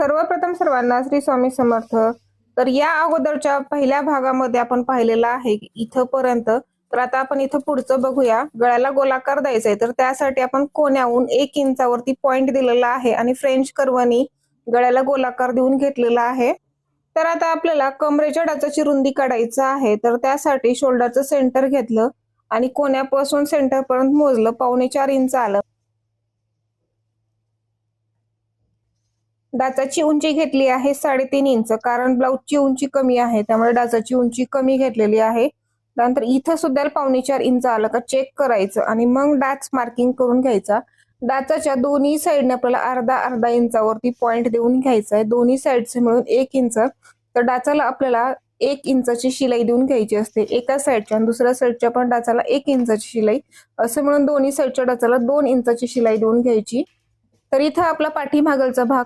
सर्वप्रथम सर्वांना श्री स्वामी समर्थ. तर या अगोदरच्या पहिल्या भागामध्ये आपण पाहिलेलं आहे की इथपर्यंत. तर आता आपण इथं पुढचं बघूया. गळ्याला गोलाकार द्यायचा आहे, तर त्यासाठी आपण कोण्याहून 1 इंचावरती पॉइंट दिलेला आहे आणि फ्रेंच कर्वनी गळ्याला गोलाकार देऊन घेतलेला आहे. तर आता आपल्याला कमरेच्या डाचाची रुंदी काढायचं आहे. तर त्यासाठी शोल्डरचं सेंटर घेतलं आणि कोण्यापासून सेंटर पर्यंत मोजलं, 4.25 इंच आलं. डाचाची उंची घेतली आहे 3.5 इंच, कारण ब्लाऊजची उंची कमी आहे, त्यामुळे डाचाची उंची कमी घेतलेली आहे. नंतर इथं सुद्धा 4.25 इंच आलं का चेक करायचं आणि मग डाच मार्किंग करून घ्यायचा. डाचाच्या दोन्ही साईडने आपल्याला अर्धा इंचावरती पॉइंट देऊन घ्यायचा आहे. दोन्ही साईडचे मिळून 1 इंच. तर डाचाला आपल्याला 1 इंचाची शिलाई देऊन घ्यायची असते. एका साईडच्या आणि दुसऱ्या साईडच्या पण डाचाला 1 इंचाची शिलाई, असं म्हणून दोन्ही साईडच्या डाचाला 2 इंचाची शिलाई देऊन घ्यायची. तर इथं आपला पाठीमागलचा भाग